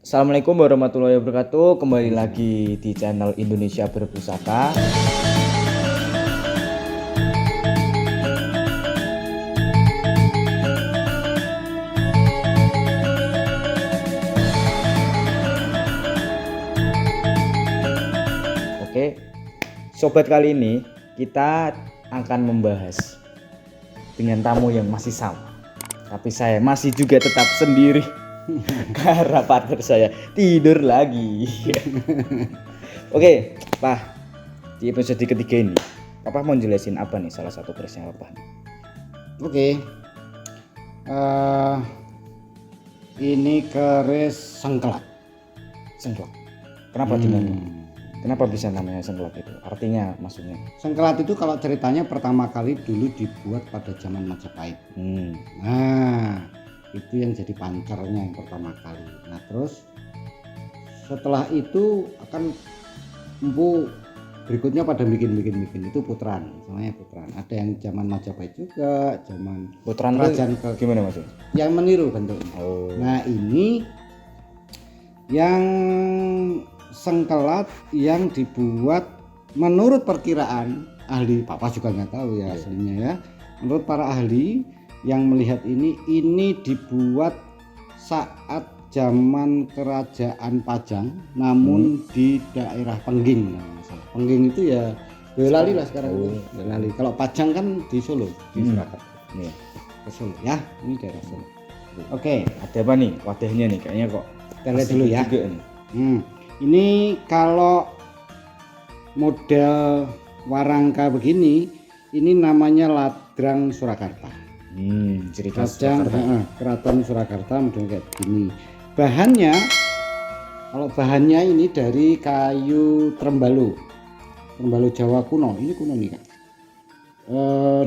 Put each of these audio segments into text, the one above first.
Assalamualaikum warahmatullahi wabarakatuh. Kembali lagi di channel Indonesia Berpusaka. Oke, sobat, kali ini kita akan membahas dengan tamu yang masih sama, tapi saya masih juga tetap sendiri. Karena partner saya tidur lagi. Oke, Pak, di episode ketiga ini Papa mau jelasin apa nih salah satu kerisnya Papa? Oke. Ini keris sengklak. Sengklak. Kenapa dinamanya? Kenapa bisa namanya sengklak itu? Artinya maksudnya? Sengkelat itu kalau ceritanya pertama kali dulu dibuat pada zaman Majapahit. Nah, itu yang jadi pancernya yang pertama kali. Nah, terus setelah itu akan empu berikutnya pada bikin itu putran, namanya putran. Ada yang zaman Majapahit juga, zaman Putran kerajaan gimana maksudnya? yang meniru bentuknya. Oh. Nah, ini yang sengkelat yang dibuat menurut perkiraan ahli, Papa juga nggak tahu ya aslinya ya. Menurut para ahli yang melihat ini dibuat saat zaman kerajaan Pajang, namun di daerah Pengging. Pengging itu ya Boyolali lah sekarang. Boyolali. Kalau Pajang kan di Solo, di Surakarta. Nih, Ke Solo ya, ini daerah Solo. Oke, ada apa nih wadahnya nih? Kayaknya kok kita lihat dulu ya. juga nih. Ini kalau model warangka begini, ini namanya Ladrang Surakarta. Cerita Ladrang, Keraton Surakarta model kayak begini. Bahannya, kalau bahannya ini dari kayu trembalo Jawa kuno. Ini kuno nih Kak.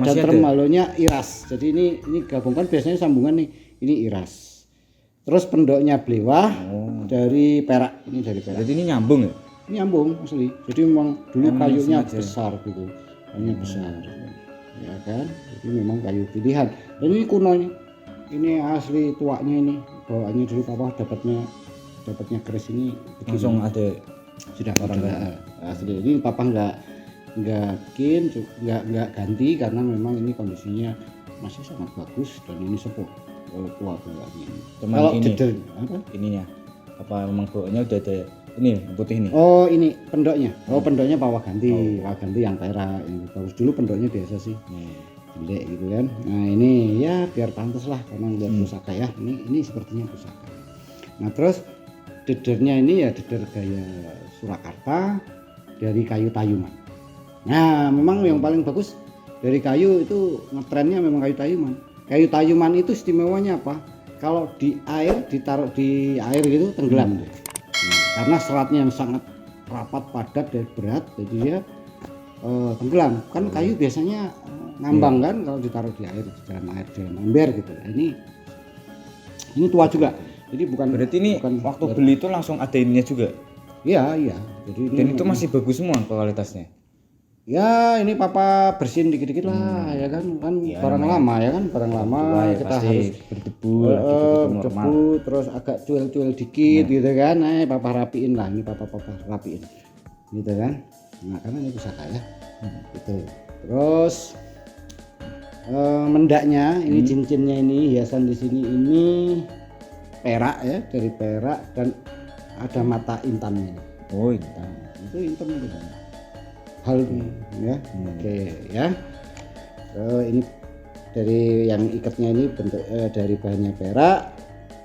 Dan trembalonya iras. Jadi ini gabungkan, biasanya sambungan nih. Ini iras. Terus pendoknya blewah dari perak. Ini dari perak. Jadi ini nyambung ya? Ini nyambung asli. Jadi memang dulu kayunya besar gitu. Kayunya besar. Ya kan? Jadi memang kayu pilihan. Dan ini kuno nih. Ini asli tuanya ini. Bawaannya dulu Papa dapatnya keris ini Langsung ada sudah orang asli. Ini Papa nggak bikin, nggak ganti karena memang ini kondisinya masih sangat bagus dan ini sepuh. Tua ini. Cuman ini apa? Ininya apa memang bawahnya udah ada ini putih nih? Oh, ini pendoknya. Oh, pendoknya Papa ganti. Papa ganti yang perak. Ini bagus, dulu pendoknya biasa sih. Jelek gitu kan. Nah, ini ya biar pantas lah karena lihat pusaka ya. Ini sepertinya pusaka. Nah, terus dedernya ini ya deder gaya Surakarta dari kayu tayuman. Nah, memang yang paling bagus dari kayu itu ngetrennya memang kayu tayuman. Kayu tayuman itu istimewanya apa? Kalau di air, ditaruh di air gitu tenggelam deh. Karena seratnya yang sangat rapat, padat dan berat, jadi dia tenggelam. Kan kayu biasanya ngambang kan kalau ditaruh di air, di dalam ember gitu. Nah, ini tua juga. Jadi Berarti ini waktu beli itu langsung ada ininya juga. Iya. Jadi Dan itu masih bagus semua kualitasnya. Ya, ini Papa bersihin dikit-dikit lah, ya kan ya, barang lama ya kan, barang lama ya kita harus berdebu, debu, terus agak cuel-cuel dikit gitu kan. Nah, Papa rapiin lah, ini Papa rapiin, gitu kan. Nah, karena ini pusaka ya, gitu. Terus mendaknya, ini cincinnya ini hiasan di sini ini perak ya, dari perak dan ada mata intannya. Oh, intan. Itu intan itu. Hal ya, oke ya. Ini dari yang ikatnya ini bentuk dari bahannya perak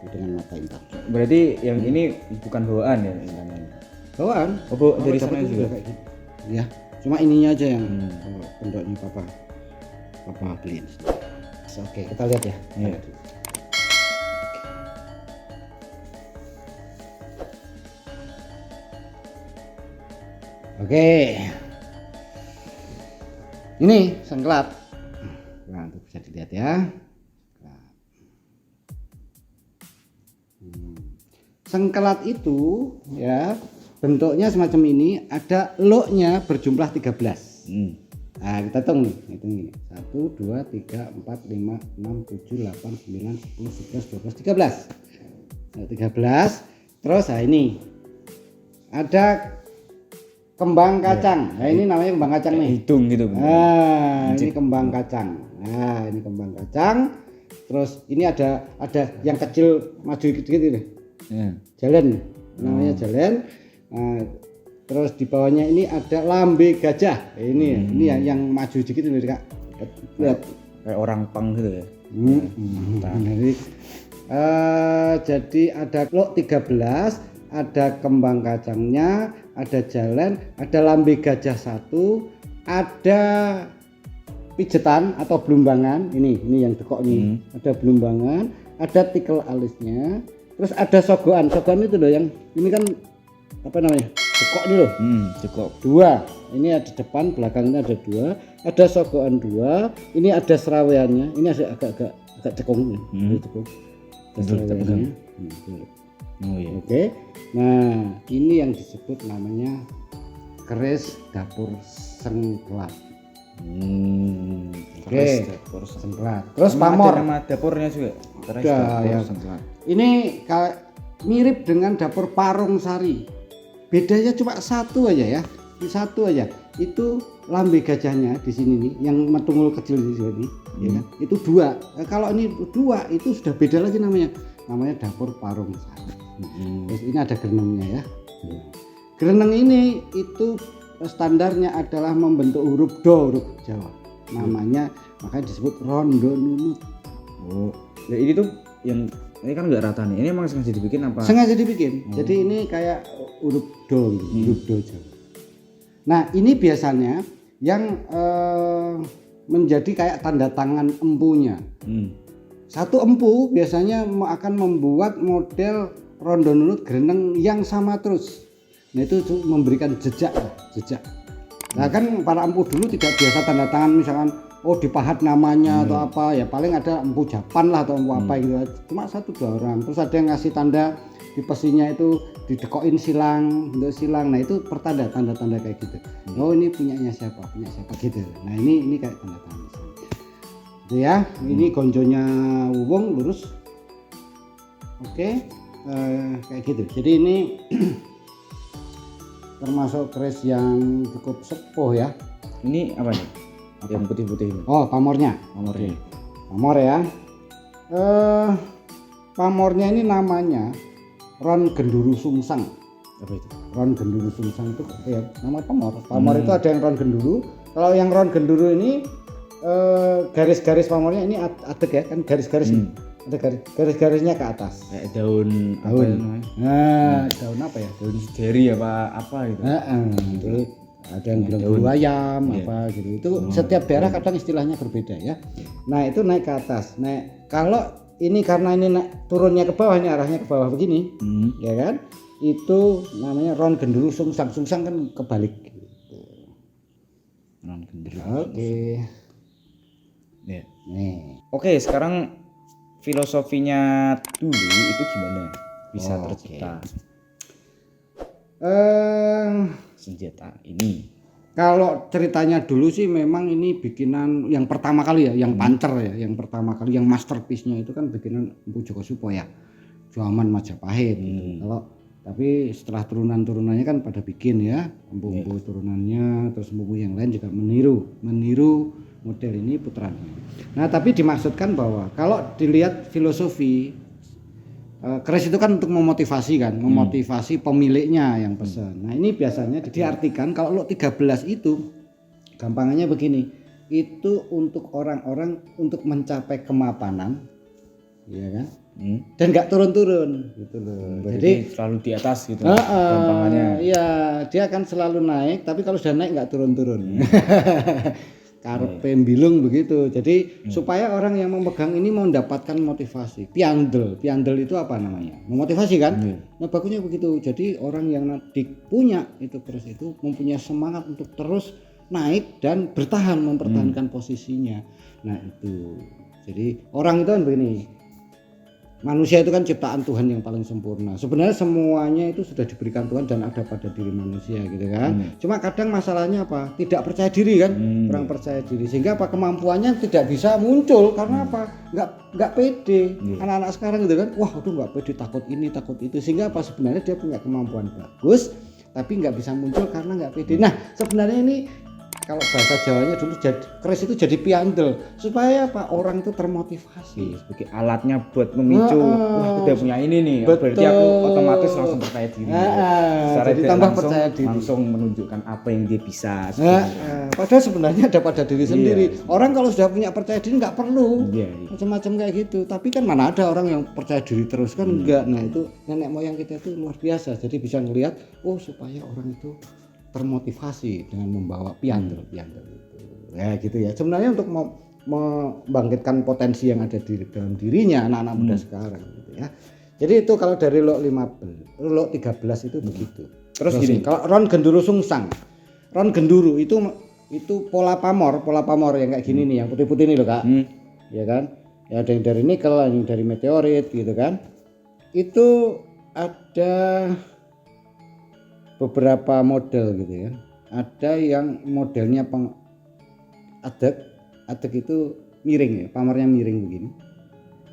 dengan mata intan. Berarti yang ini bukan bawaan ya intannya? Bawaan? Oh, dari sana juga kayak gitu. Ya, cuma ininya aja yang bentuknya Papa beliin. Oke, kita lihat ya. Iya. Oke. Ini sengkelat. Nah, itu bisa dilihat ya. Sengkelat itu ya bentuknya semacam ini, ada loknya berjumlah 13. Nah, kita hitung nih, hitung ini. 1 2 3 4 5 6 7 8 9 10 11 12 13. Nah, 13 Terus ini ada kembang kacang. Nah ini namanya kembang kacang nih. Hidung gitu. Nah ini kembang kacang. Nah ini kembang kacang. Terus ini ada yang kecil maju gitu-gitu nih. Ya. Jalan namanya jalan. Nah, terus di bawahnya ini ada lambe gajah. Ini yang maju dikit ini Kak. Lihat Kayak orang pang gitu ya. Jadi ada klok 13, ada kembang kacangnya, ada jalan, ada lambe gajah 1, ada pijetan atau belumbangan. Ini yang dekok nih. Ada belumbangan, ada tikel alisnya, terus ada sogoan. Sogoan itu loh yang ini kan apa namanya? Dekok ini loh. Cukup. 2. Ini ada depan, belakang ini ada 2. Ada sogoan 2. Ini ada seraweannya. Ini agak cekung nih. Cekung. Ada seraweannya. Oh iya. Oke. Nah, ini yang disebut namanya keris dapur sengklat. Keris Oke. dapur Sengklat. Terus Sama pamor. ada nama dapurnya juga. Keris Ada, dapur ya. sengklat. Ini mirip dengan dapur Parung Sari. Bedanya cuma satu aja ya. Satu aja. Itu lambe gajahnya di sini nih, yang metungul kecil di sini, ya kan? Itu 2. Kalau ini 2 itu sudah beda lagi namanya. Namanya dapur Parung Sari. Terus ini ada gerenengnya ya. Gereneng ini itu standarnya adalah membentuk huruf do, huruf Jawa. Namanya makanya disebut rondo nunut. Oh. Ya ini tuh yang ini kan nggak rata nih. Ini emang sengaja dibikin apa? Sengaja dibikin. Jadi ini kayak huruf do, huruf do Jawa. Nah, ini biasanya yang menjadi kayak tanda tangan empunya. Satu empu biasanya akan membuat model rondo nunut gereneng yang sama terus. Nah itu memberikan jejak. Nah kan para empu dulu tidak biasa tanda tangan misalkan dipahat namanya atau apa, ya paling ada empu Japan lah atau empu apa gitu. Cuma 1-2 orang. Terus ada yang ngasih tanda di pesinya itu didekokin silang, untuk silang. Nah itu pertanda tanda-tanda kayak gitu. Oh ini punya siapa gitu. Nah ini kayak tanda tangan. Itu ya, ini gonjonya Wuwung lurus. Oke, kayak gitu. Jadi ini termasuk keris yang cukup sepuh ya. Ini apa nih? Yang putih-putih ini. Oh, pamornya. Pamornya. Pamor ya. Pamornya ini namanya Ron Genduru Sungsang. Apa itu? Ron Genduru Sungsang itu ya nama pamor. Pamor itu ada yang Ron Genduru. Kalau yang Ron Genduru ini garis-garis pamornya ini adek ya, kan garis-garis ini. Ada garis-garisnya ke atas. Kayak daun apa Daun. namanya? Nah, daun apa ya? Daun sideri apa gitu. Itu ada yang bilang bulu ayam apa gitu. Itu setiap daerah kadang istilahnya berbeda ya. Nah, itu naik ke atas. Nah, kalau ini karena ini turunnya ke bawah, ini arahnya ke bawah begini, ya kan? Itu namanya Ron Genduru Sungsang. Sungsang kan kebalik. Ron Genduru. Oke. Ya. Nih. Oke, sekarang filosofinya dulu itu gimana bisa Oh, tercipta senjata ini? Kalau ceritanya dulu sih memang ini bikinan yang pertama kali ya, yang pancer ya, yang pertama kali, yang masterpiece-nya itu kan bikinan Empu Joko Supo ya, zaman Majapahit. Gitu. Kalau tapi setelah turunan-turunannya kan pada bikin ya, empu-empu turunannya, terus empu yang lain juga meniru model ini putranya. Nah tapi dimaksudkan bahwa kalau dilihat filosofi keris itu kan untuk memotivasi kan, memotivasi pemiliknya yang pesan. Nah ini biasanya diartikan kalau lo 13 itu gampangannya begini, itu untuk orang-orang untuk mencapai kemapanan, ya kan? Dan nggak turun-turun gitu loh. Jadi selalu di atas gitu gampangannya. Iya, dia akan selalu naik, tapi kalau sudah naik nggak turun-turun. Karpe bilung begitu. Jadi supaya orang yang memegang ini mau mendapatkan motivasi. Piandel itu apa namanya? Memotivasi kan? Nah bagusnya begitu. Jadi orang yang punya itu keris itu mempunyai semangat untuk terus naik dan bertahan mempertahankan posisinya. Nah itu. Jadi orang itu kan begini. manusia itu kan ciptaan Tuhan yang paling sempurna. Sebenarnya semuanya itu sudah diberikan Tuhan dan ada pada diri manusia gitu kan. Cuma kadang masalahnya apa? Tidak percaya diri kan, kurang percaya diri sehingga apa kemampuannya tidak bisa muncul karena apa? Nggak pede. Anak-anak sekarang gitu kan, wah aduh nggak pede, takut ini takut itu sehingga apa sebenarnya dia punya kemampuan bagus tapi nggak bisa muncul karena nggak pede. Nah sebenarnya ini kalau bahasa Jawanya dulu keris itu jadi piandel supaya apa orang itu termotivasi sebagai alatnya buat memicu wah udah punya ini nih berarti aku otomatis langsung percaya diri jadi tambah percaya diri langsung menunjukkan apa yang dia bisa padahal sebenarnya ada pada diri sendiri. Orang kalau sudah punya percaya diri nggak perlu macam-macam kayak gitu, tapi kan mana ada orang yang percaya diri terus kan enggak. Nah itu nenek moyang kita itu luar biasa, jadi bisa ngelihat supaya orang itu termotivasi dengan membawa piandel itu. Ya gitu ya. Sebenarnya untuk membangkitkan potensi yang ada di dalam dirinya anak-anak muda sekarang gitu ya. Jadi itu kalau dari lot 13 itu begitu. Terus gini, kalau Ron Genduru Sungsang. Ron Genduru itu pola pamor yang kayak gini nih, yang putih-putih ini loh, Kak. Ya kan? Ya ada yang dari nikel, yang dari meteorit gitu kan. Itu ada beberapa model gitu ya. Ada yang modelnya adek itu miring ya, pamarnya miring begini.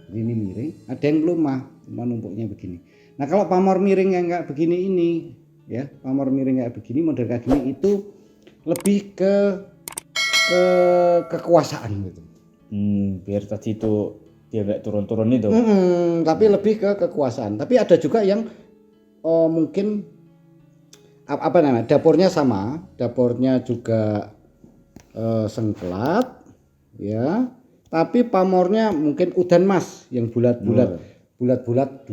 Ini miring, ada yang lumah numpuknya begini. Nah, kalau pamor miring yang kayak begini ini ya, pamor miring kayak begini model kayak gini itu lebih ke kekuasaan gitu. Biar tadi itu dia nggak turun-turun itu. Tapi lebih ke kekuasaan. Tapi ada juga yang mungkin apa namanya, dapurnya sama, dapurnya juga sengklat ya, tapi pamornya mungkin udan mas yang bulat-bulat 21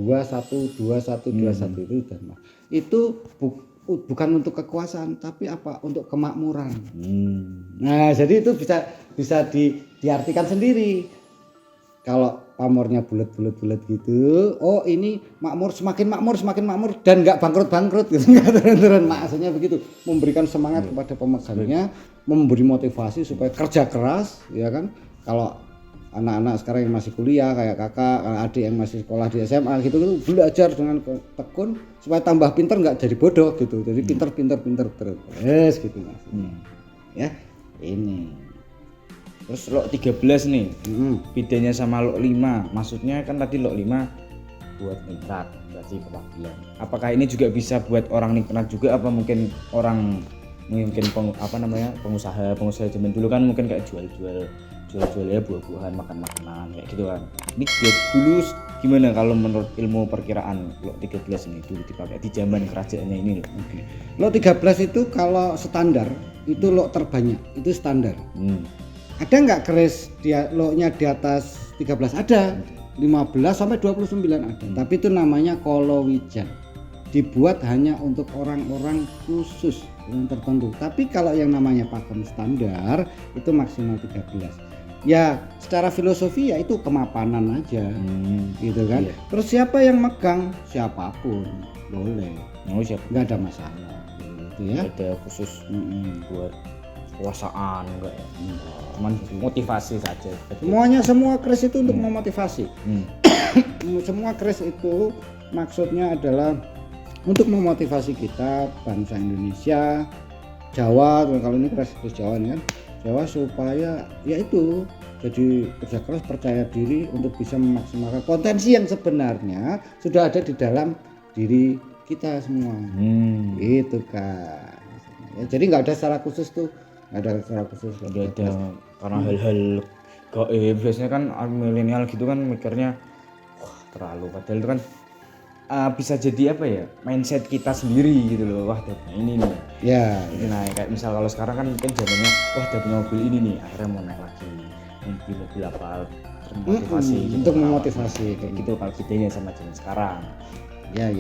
itu udan mas. Itu bukan untuk kekuasaan tapi apa, untuk kemakmuran. Nah jadi itu bisa diartikan sendiri. Kalau pamornya bulat-bulat gitu, ini semakin makmur dan nggak bangkrut gitu, nggak turun-turun. Maksudnya begitu, memberikan semangat kepada pemegangnya, memberi motivasi supaya kerja keras, ya kan? Kalau anak-anak sekarang yang masih kuliah kayak kakak, adik yang masih sekolah di SMA gitu, belajar dengan tekun supaya tambah pintar, nggak jadi bodoh gitu. Jadi pintar terus gitu maksudnya. Ya ini. Terus lot 13 nih, bedanya sama lot 5, maksudnya kan tadi lot 5 buat ningrat, berarti kewakilan. Apakah ini juga bisa buat orang ningrat juga, apa mungkin orang pengusaha zaman dulu kan mungkin kayak jual ya buah-buahan, makan makanan kayak gitu kan. Ini dulu gimana kalau menurut ilmu perkiraan lot 13 ini dulu dipakai di zaman kerajaannya ini loh. Lot 13 itu kalau standar itu lot terbanyak, itu standar. Ada nggak keris lotnya di atas 13? Ada, 15 sampai 29 ada. Tapi itu namanya kolowijan. Dibuat hanya untuk orang-orang khusus yang tertentu. Tapi kalau yang namanya pakem standar itu maksimal 13. Ya secara filosofi ya itu kemapanan aja, gitu kan. Iya. Terus siapa yang megang? Siapapun boleh. Nggak ada masalah. Gitu ya. Ada khusus buat kekuasaan enggak ya? Cuman motivasi saja. Semua keris itu untuk memotivasi. Semua keris itu maksudnya adalah untuk memotivasi kita, bangsa Indonesia, Jawa, kalau ini keris Jawa ini kan, Jawa supaya yaitu jadi kerja keras, percaya diri untuk bisa memaksimalkan potensi yang sebenarnya sudah ada di dalam diri kita semua. Gitu kan. Ya, jadi nggak ada secara khusus tuh. Ada karena hal-hal gaib biasanya kan milenial gitu kan mikirnya wah terlalu, padahal itu kan bisa jadi apa ya, mindset kita sendiri gitu loh. Wah ini nih ya. Nah kayak misal kalau sekarang kan mungkin zamannya wah udah punya mobil ini nih, akhirnya mau naik lagi mobil apa termotivasi gitu, untuk memotivasi kayak gitu kalau bedanya sama zaman sekarang. Ya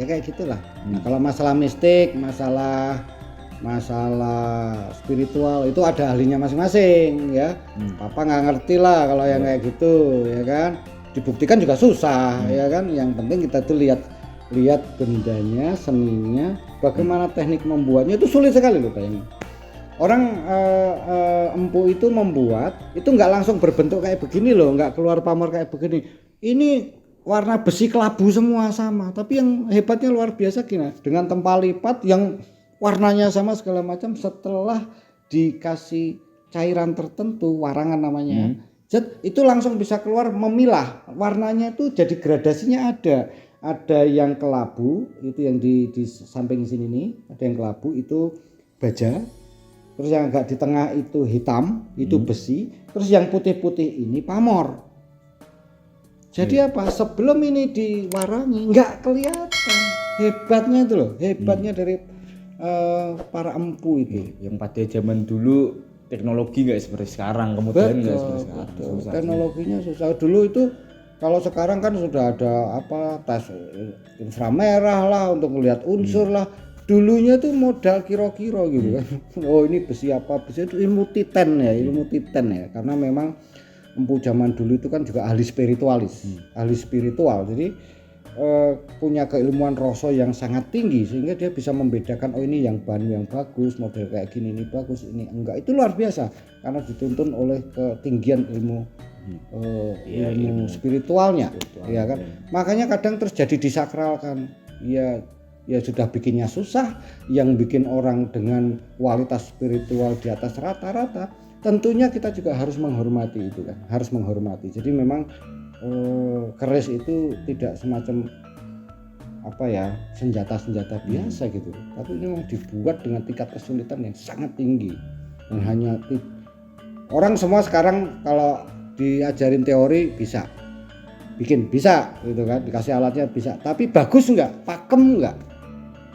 kayak gitulah. Nah kalau masalah mistik, masalah spiritual itu ada ahlinya masing-masing ya. Papa nggak ngerti lah kalau yang kayak gitu ya kan, dibuktikan juga susah ya kan. Yang penting kita tuh lihat bendanya, seninya, bagaimana teknik membuatnya itu sulit sekali loh kayaknya. Orang empu itu membuat itu nggak langsung berbentuk kayak begini loh, nggak keluar pamor kayak begini. Ini warna besi kelabu semua sama, tapi yang hebatnya luar biasa gini, dengan tempat lipat yang warnanya sama segala macam, setelah dikasih cairan tertentu, warangan namanya, itu langsung bisa keluar memilah, warnanya itu jadi gradasinya ada yang kelabu, itu yang di samping sini nih, ada yang kelabu itu baja, terus yang agak di tengah itu hitam, itu besi, terus yang putih-putih ini pamor. Jadi apa? Sebelum ini diwarangi nggak kelihatan. Hebatnya itu loh, hebatnya dari para empu itu. Yang pada zaman dulu teknologi nggak seperti sekarang, kemudian nggak seperti sekarang. Susah. Teknologinya susah. Dulu itu kalau sekarang kan sudah ada apa tes inframerah lah untuk melihat unsur lah. Dulunya tuh modal kira-kira gitu kan. Oh ini besi apa? Besi itu ilmu titen ya, karena memang empu zaman dulu itu kan juga ahli spiritualis, ahli spiritual. Jadi punya keilmuan rasa yang sangat tinggi sehingga dia bisa membedakan oh ini yang bahan yang bagus, model kayak gini ini bagus, ini enggak. Itu luar biasa karena dituntun oleh ketinggian ilmu ilmu spiritualnya, ya kan. Makanya kadang terjadi disakralkan. Ya sudah bikinnya susah, yang bikin orang dengan kualitas spiritual di atas rata-rata. Tentunya kita juga harus menghormati itu kan, harus menghormati. Jadi memang keris itu tidak semacam apa ya senjata-senjata biasa gitu, tapi ini memang dibuat dengan tingkat kesulitan yang sangat tinggi. Dan hanya orang semua sekarang kalau diajarin teori bisa bikin, bisa gitu kan, dikasih alatnya bisa, tapi bagus nggak, pakem nggak,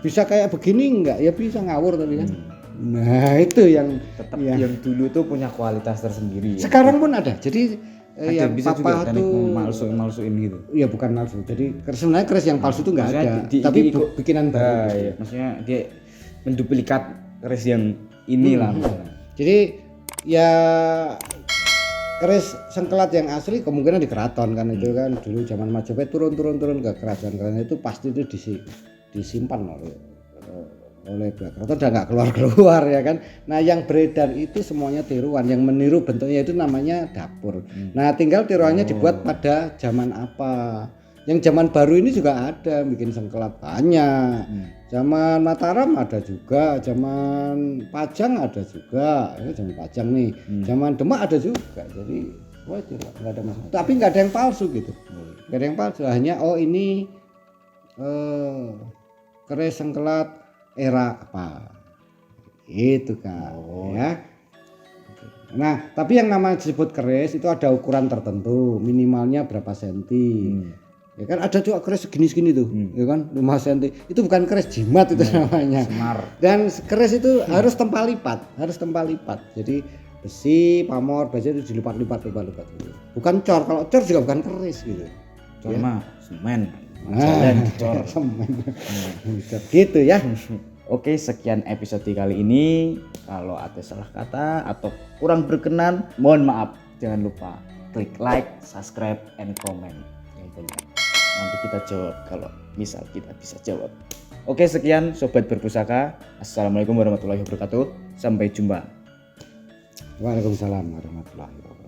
bisa kayak begini nggak, ya bisa ngawur tapi kan. Nah itu yang tetap yang dulu tuh punya kualitas tersendiri. Sekarang pun ada. Jadi yang bisa papa juga tuh malsuin gitu. Iya bukan malsu. Jadi sebenarnya keris yang palsu itu nggak ada. Tapi bikinan baru. Iya. Maksudnya dia menduplikat keris yang inilah. Jadi ya keris sengkelat yang asli kemungkinan di keraton kan itu kan dulu zaman Majapahit turun ke keraton karena itu pasti itu disimpan oleh keraton udah nggak keluar ya kan. Nah yang beredar itu semuanya tiruan, yang meniru bentuknya itu namanya dapur. Nah tinggal tiruannya dibuat pada zaman apa. Yang zaman baru ini juga ada bikin sengkelat banyak. Zaman Mataram ada juga, zaman Pajang ada juga. Ini zaman Pajang nih. Zaman Demak ada juga. Jadi wajar nggak ada masalah. Tapi nggak ada yang palsu gitu. Nggak ada yang palsu. Hanya oh ini keris sengkelat era apa itu kan ya. Nah tapi yang namanya disebut keris itu ada ukuran tertentu, minimalnya berapa senti. Ya kan ada juga keris segini tuh, ya kan 5 cm. Itu bukan keris jimat itu namanya. Semar. Dan keris itu harus tempat lipat, Jadi besi, pamor, baja itu dilipat-lipat. Bukan cor. Kalau cor juga bukan keris gitu. Cor mah semen. Jalan cor semen. Gitu ya. Oke, sekian episode kali ini. Kalau ada salah kata atau kurang berkenan, mohon maaf. Jangan lupa klik like, subscribe, and comment yang banyak. Nanti kita jawab kalau misal kita bisa jawab. Oke, sekian Sobat Berpusaka. Assalamualaikum warahmatullahi wabarakatuh. Sampai jumpa. Waalaikumsalam warahmatullahi wabarakatuh.